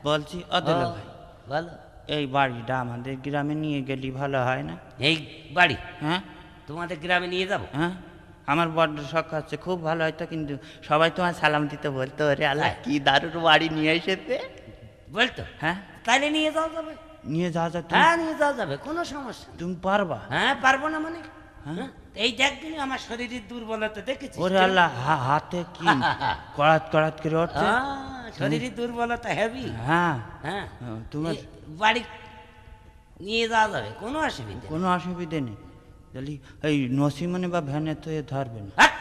বলছি অদল ও, ভাই, বলো। এই বাড়িটা আমাদের গ্রামে নিয়ে গেলি ভালো হয় না? এই বাড়ি হ্যাঁ তোমাদের গ্রামে নিয়ে যাব? হ্যাঁ, আমার বড্ড শখ আছে, খুব ভালো হয়তো, কিন্তু সবাই তোমার সালাম দিতে বলতো, ওরে আল্লাহ তাই? কি দারুণ বাড়ি নিয়ে এসেছে। বলতো হ্যাঁ, তাইলে নিয়ে যাওয়া যাবে। নিয়ে যাওয়া যায়? হ্যাঁ, নিয়ে যাওয়া যাবে, কোনো সমস্যা নেই। তুমি পারবা? হ্যাঁ, পারবো না মানে? হ্যাঁ। হ্যাঁ, এই দেখদিন আমার শরীরের দুর্বলতা দেখেছিস? ওরে আল্লাহ, হাতে কি কড়াত কড়াত করে উঠছে। শরীরের দুর্বলতা হেভি। হ্যাঁ হ্যাঁ, তোমার এই বাড়ি নিয়ে যাওয়া যাবে, কোনো অসুবিধা নেই। কোনো অসুবিধে নেই। তাহলে এই নসিমনে বা ভ্যানে তো এ ধরবে না? হাট!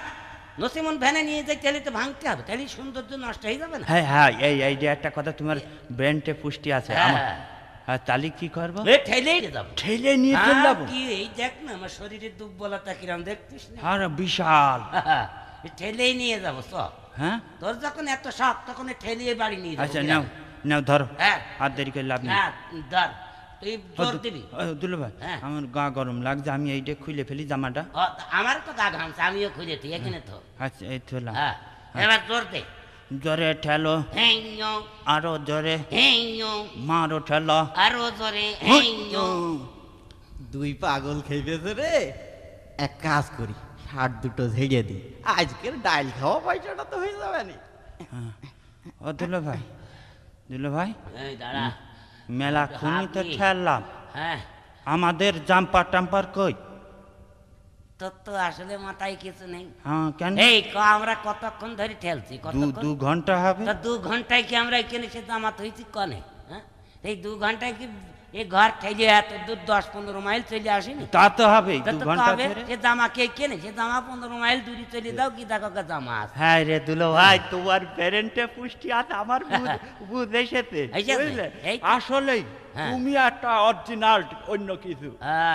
নসিমন ভ্যানে নিয়ে যাই, তাহলে তো ভাঙতে হবে, তাহলে সৌন্দর্য নষ্ট হয়ে যাবে না? হ্যাঁ হ্যাঁ, এই এই যে একটা কথা, তোমার ব্রেনটে পুষ্টি আছে আমার। হ্যাঁ। হ্যাঁ, তাহলে কি করবো? এ ঠেলেই যাবো। ঠেলে নিয়ে চলে হ্যাঁ, যাবো? কি এই দেখ না আমার শরীরের দুর্বলতা কিরম দেখতিস না? আর বিশাল। এ ঠেলেই নিয়ে যাবো সব। হ্যাঁ, তোর যখন এত শখ তখন এ ঠেলিয়ে বাড়ি নিয়ে যাবো। আচ্ছা কি নাও রাখবি? নাও, ধরো। হ্যাঁ। আর দেরি করে লাভ নেই। হ্যাঁ, ধর, তুই জোর দিবি। দুলো ভাই, হ্যাঁ। আমার গা গরম লাগছে, আমি এইটা খুলে ফেলি জামাটা। ও, আমার তো গা ঘামছে, আমিও খুঁজেছি এখানে তো। আচ্ছা, এই থলাম। হ্যাঁ, এবার জোর দে। জোরে ঠেলো, হেইয়ো, আরো জোরে হেইয়ো, মারো, ঠেলো। আরো জোরে, হেইয়ো। দুই পাগল খেয়েছে রে। এক কাজ করি, শার্ট দুটো ঝেড়ে দিই, আজকের ডাইল খাওয়া পয়সাটা তো হয়ে যাবে না। ও দুলো ভাই, দুলো ভাই, এই দাঁড়া। মেলা খুনি তো হাবলি। ঠেললাম, হ্যাঁ, আমাদের জাম্পার টাম্পার কই? তোর তো আসলে মাথায় কিছু নেই। হ্যাঁ, কেন? এই আমরা কতক্ষণ ধরে ঠেলছি? দু কতক্ষণ? 2 ঘন্টা হবে। তা 2 ঘন্টায় কি আমরা এখানে সে জামাত হয়েছি কনে? হ্যাঁ, এই 2 ঘন্টায় কি এই ঘর ঠেলে এত দূর 10-15 মাইল চলে আসেনি? তা তো হবে তা 2 তো ঘন্টা হবে, ধরে। সে জামা কে কেনে? সে জামা 15 মাইল দূরে চলে দাও, কি দেখো গা জামা আছে। হ্যাঁ রে দুলো ভাই, তোমার প্যারেন্টে পুষ্টি আছে, আমার বুঝ এসেছে, এসেছে? বুঝলে? এই তো। আসলেই হ্যাঁ। তুমি একটা অরিজিনাল, অন্য কিছু।